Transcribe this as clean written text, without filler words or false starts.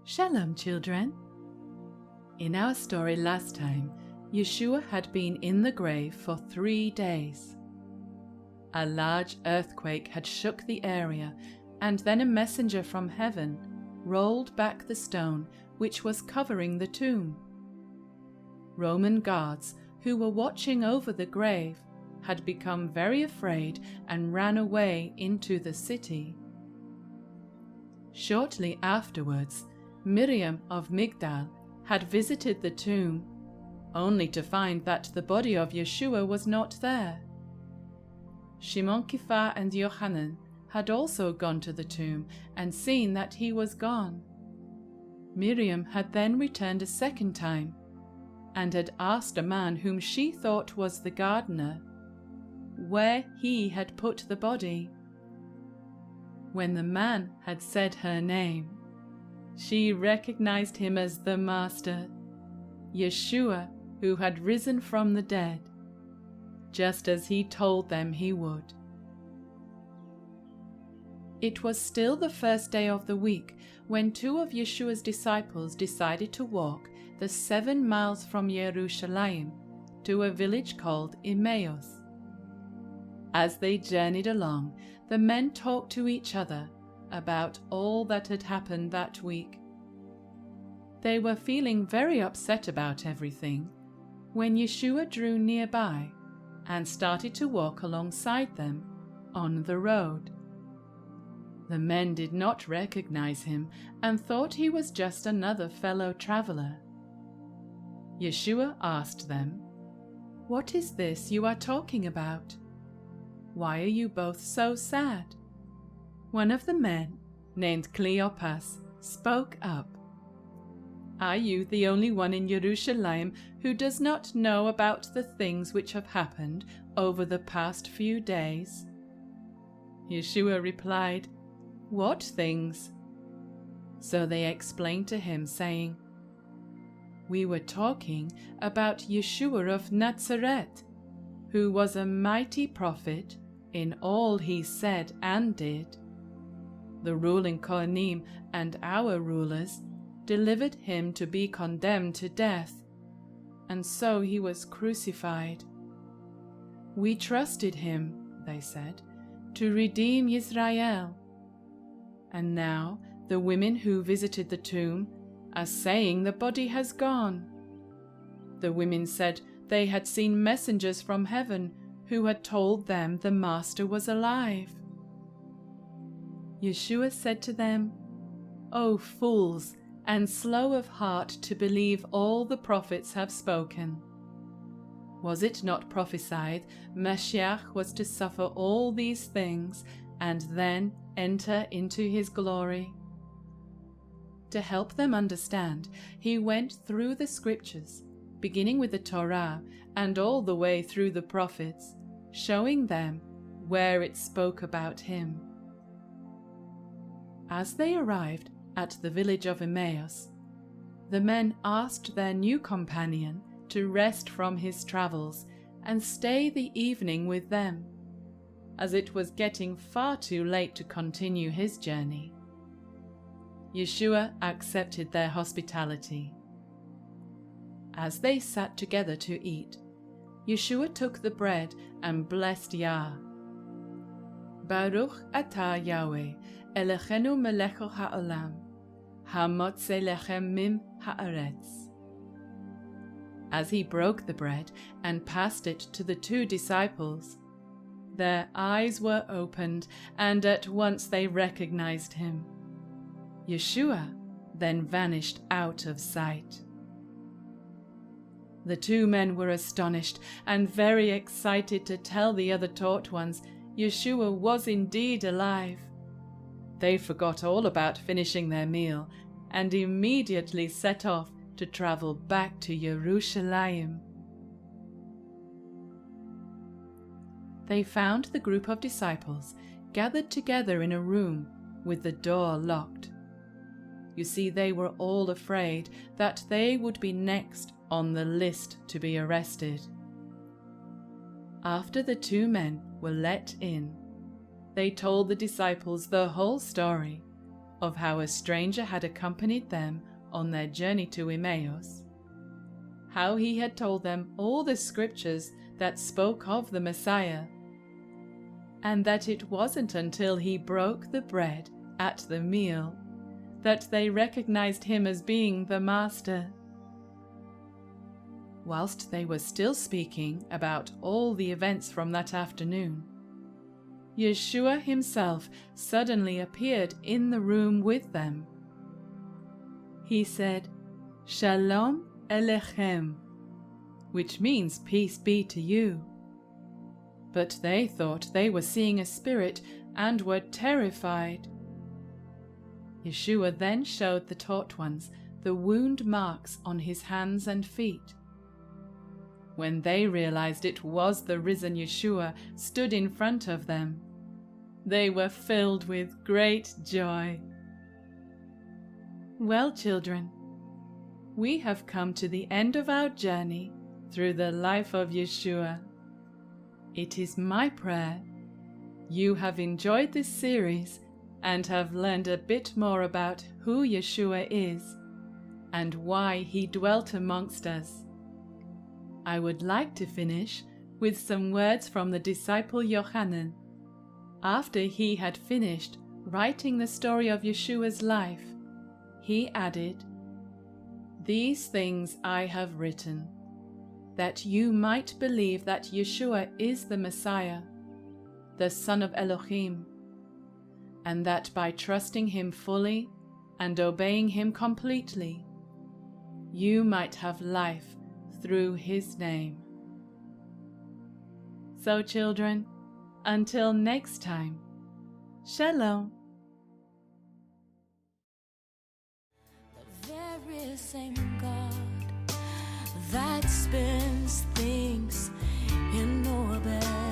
Shalom, children. In our story last time, Yeshua had been in the grave for 3 days. A large earthquake had shook the area, and then a messenger from heaven rolled back the stone which was covering the tomb. Roman guards who were watching over the grave had become very afraid and ran away into the city. Shortly afterwards, Miriam of Migdal had visited the tomb, only to find that the body of Yeshua was not there. Shimon Kipha and Yochanan had also gone to the tomb and seen that he was gone. Miriam had then returned a second time and had asked a man whom she thought was the gardener where he had put the body. When the man had said her name, she recognized him as the Master, Yeshua, who had risen from the dead, just as he told them he would. It was still the first day of the week when 2 of Yeshua's disciples decided to walk the 7 miles from Jerusalem to a village called Emmaus. As they journeyed along, the men talked to each other about all that had happened that week. They were feeling very upset about everything when Yeshua drew nearby and started to walk alongside them on the road. The men did not recognize him and thought he was just another fellow traveler. Yeshua asked them, "What is this you are talking about? Why are you both so sad?" One of the men, named Cleopas, spoke up. "Are you the only one in Jerusalem who does not know about the things which have happened over the past few days?" Yeshua replied, "What things?" So they explained to him, saying, "We were talking about Yeshua of Nazareth, who was a mighty prophet in all he said and did. The ruling Kohanim and our rulers delivered him to be condemned to death, and so he was crucified. We trusted him," they said, "to redeem Israel. And now the women who visited the tomb are saying the body has gone." The women said they had seen messengers from heaven who had told them the Master was alive. Yeshua said to them, "O fools, and slow of heart to believe all the prophets have spoken. Was it not prophesied Mashiach was to suffer all these things and then enter into his glory?" To help them understand, he went through the scriptures, beginning with the Torah and all the way through the prophets, showing them where it spoke about him. As they arrived at the village of Emmaus, the men asked their new companion to rest from his travels and stay the evening with them, as it was getting far too late to continue his journey. Yeshua accepted their hospitality. As they sat together to eat, Yeshua took the bread and blessed Yah. "Baruch atah Yahweh, Eloheinu melech ha'olam, ha'motzei lechem mim ha'aretz." As he broke the bread and passed it to the 2 disciples, their eyes were opened and at once they recognized him. Yeshua then vanished out of sight. The 2 men were astonished and very excited to tell the other taught ones Yeshua was indeed alive. They forgot all about finishing their meal and immediately set off to travel back to Jerusalem. They found the group of disciples gathered together in a room with the door locked. You see, they were all afraid that they would be next on the list to be arrested. After the 2 men were let in, they told the disciples the whole story of how a stranger had accompanied them on their journey to Emmaus, how he had told them all the scriptures that spoke of the Messiah, and that it wasn't until he broke the bread at the meal that they recognized him as being the Master. Whilst they were still speaking about all the events from that afternoon, Yeshua himself suddenly appeared in the room with them. He said, "Shalom Alechem," which means peace be to you. But they thought they were seeing a spirit and were terrified. Yeshua then showed the taught ones the wound marks on his hands and feet. When they realized it was the risen Yeshua stood in front of them, they were filled with great joy. Well, children, we have come to the end of our journey through the life of Yeshua. It is my prayer you have enjoyed this series and have learned a bit more about who Yeshua is and why he dwelt amongst us. I would like to finish with some words from the disciple Yochanan. After he had finished writing the story of Yeshua's life, he added, "These things I have written, that you might believe that Yeshua is the Messiah, the Son of Elohim, and that by trusting him fully and obeying him completely, you might have life through his name." So, children, until next time, Shalom. The very same God that spins things in orbit